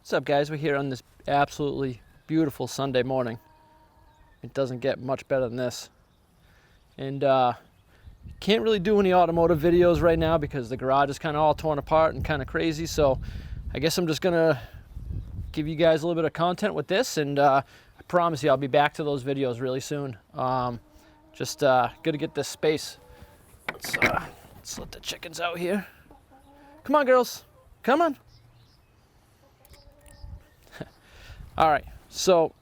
What's up, guys? We're here on this absolutely beautiful Sunday morning. It doesn't get much better than this. And can't really do any automotive videos right now because the garage is kind of all torn apart and kind of crazy. So I guess I'm just gonna give you guys a little bit of content with this, and I promise you I'll be back to those videos really soon. Just gotta get this space. Let's let the chickens out here. Come on, girls. Come on. All right, so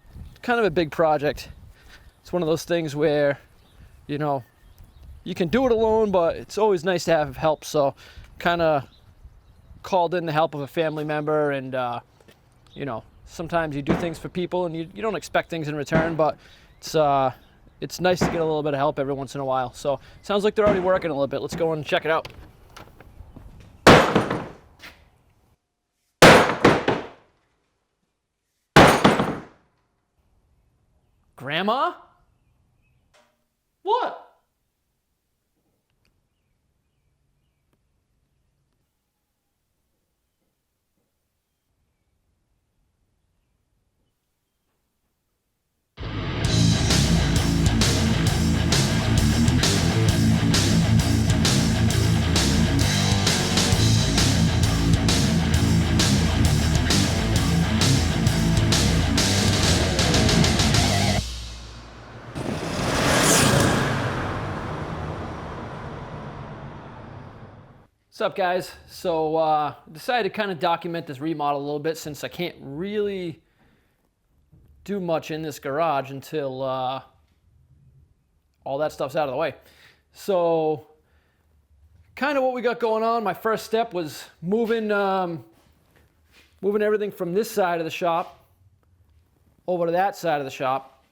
kind of a big project. It's one of those things where, you know, you can do it alone, but it's always nice to have help. So kind of called in the help of a family member, and you know, sometimes you do things for people and you don't expect things in return, but it's nice to get a little bit of help every once in a while. So sounds like they're already working a little bit. Let's go and check it out. Grandma? What? What's up, guys? So decided to kind of document this remodel a little bit, since I can't really do much in this garage until all that stuff's out of the way. So kind of what we got going on, my first step was moving everything from this side of the shop over to that side of the shop,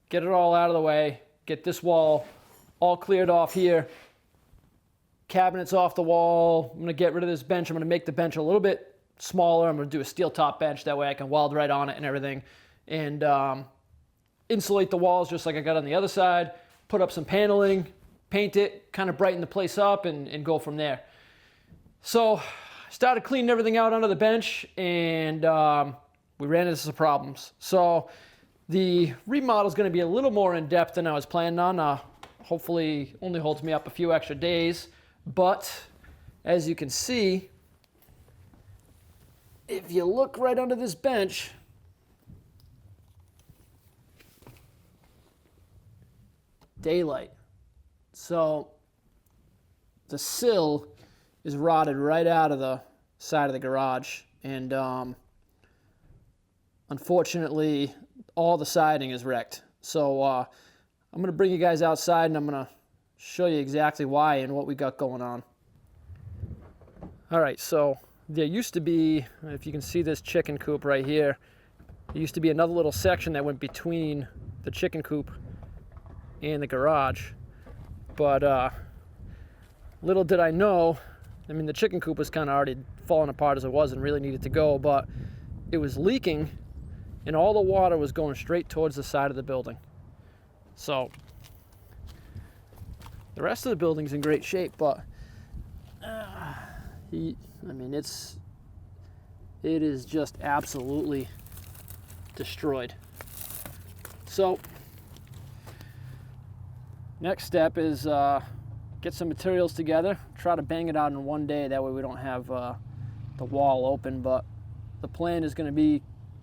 get it all out of the way, get this wall all cleared off here, cabinets off the wall. I'm going to get rid of this bench. I'm going to make the bench a little bit smaller. I'm going to do a steel top bench. That way I can weld right on it and everything. And insulate the walls just like I got on the other side. Put up some paneling, paint it, kind of brighten the place up, and go from there. So I started cleaning everything out under the bench, and we ran into some problems. So the remodel is going to be a little more in depth than I was planning on. Hopefully only holds me up a few extra days. But as you can see, if you look right under this bench, daylight. So the sill is rotted right out of the side of the garage, and unfortunately all the siding is wrecked. So I'm going to bring you guys outside, and I'm going to show you exactly why and what we got going on. All right, so there used to be, if you can see this chicken coop right here, there used to be another little section that went between the chicken coop and the garage. But little did I know, I mean, the chicken coop was kind of already falling apart as it was and really needed to go, but it was leaking and all the water was going straight towards the side of the building. So the rest of the building's in great shape, but it is just absolutely destroyed. So next step is get some materials together, try to bang it out in one day. That way we don't have the wall open. But the plan is going to be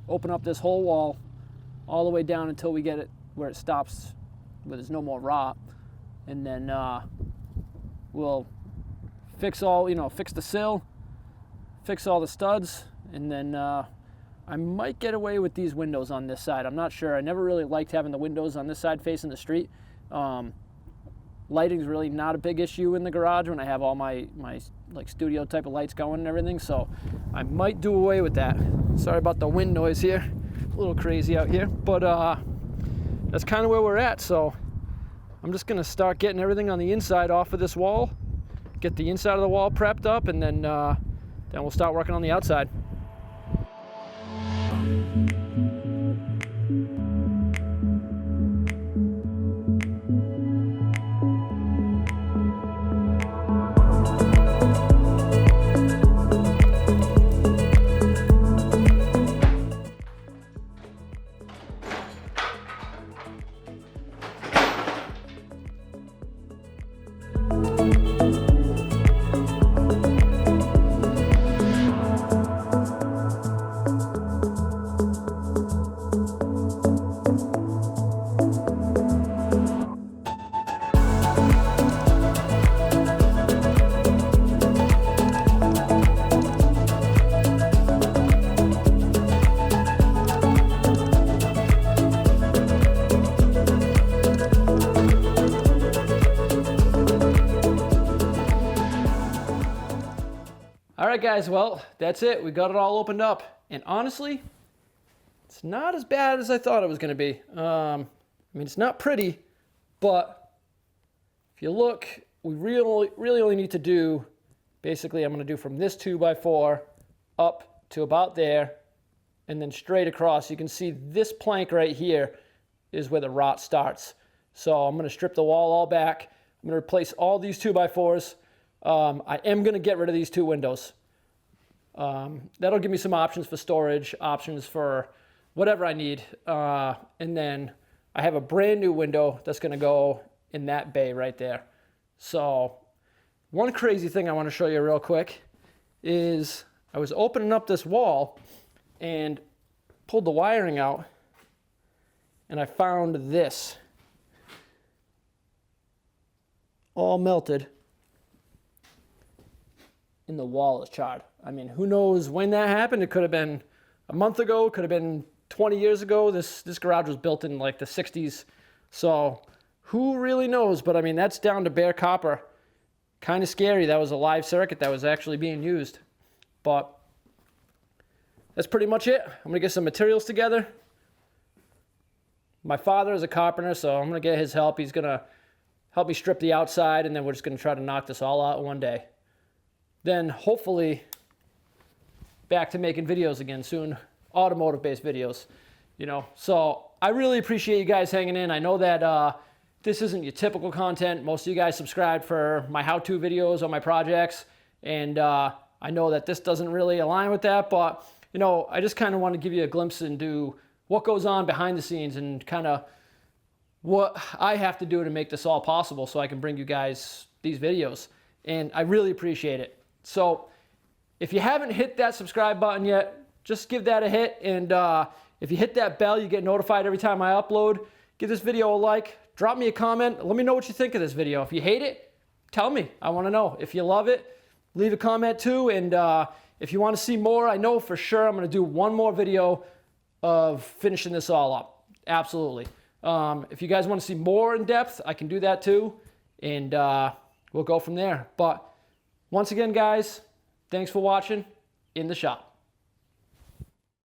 open up this whole wall all the way down until we get it where it stops, where there's no more rot. And then we'll fix the sill, fix all the studs, and then I might get away with these windows on this side. I'm not sure. I never really liked having the windows on this side facing the street. Lighting's really not a big issue in the garage when I have all my like studio type of lights going and everything, so I might do away with that. Sorry about the wind noise here. A little crazy out here, but that's kind of where we're at. So I'm just gonna start getting everything on the inside off of this wall, get the inside of the wall prepped up, and then we'll start working on the outside. right, guys, well, that's it. We got it all opened up. And honestly, it's not as bad as I thought it was going to be. I mean, it's not pretty, but if you look, we really only need to do, basically, I'm going to do from this 2x4 up to about there, and then straight across. You can see this plank right here is where the rot starts. So I'm going to strip the wall all back. I'm going to replace all these 2x4s. I am going to get rid of these 2 windows. That'll give me some options for storage, options for whatever I need. And then I have a brand new window that's going to go in that bay right there. So one crazy thing I want to show you real quick is I was opening up this wall and pulled the wiring out, and I found this all melted, and the wall is charred. I mean, who knows when that happened? It could have been a month ago, could have been 20 years ago. This garage was built in like the 60s, so who really knows? But I mean, that's down to bare copper. Kind of scary. That was a live circuit that was actually being used. But that's pretty much it. I'm going to get some materials together. My father is a carpenter, so I'm going to get his help. He's going to help me strip the outside, and then we're just going to try to knock this all out in one day. Then hopefully back to making videos again soon, automotive-based videos, you know. So I really appreciate you guys hanging in. I know that this isn't your typical content. Most of you guys subscribe for my how-to videos on my projects, and I know that this doesn't really align with that, but you know, I just kind of want to give you a glimpse into what goes on behind the scenes and kind of what I have to do to make this all possible so I can bring you guys these videos. And I really appreciate it. So if you haven't hit that subscribe button yet, just give that a hit. And if you hit that bell, you get notified every time I upload. Give this video a like, drop me a comment. Let me know what you think of this video. If you hate it, tell me. I want to know. If you love it, leave a comment too. And if you want to see more, I know for sure I'm going to do one more video of finishing this all up. Absolutely. If you guys want to see more in depth, I can do that too. And we'll go from there. But once again, guys, thanks for watching In the Shop.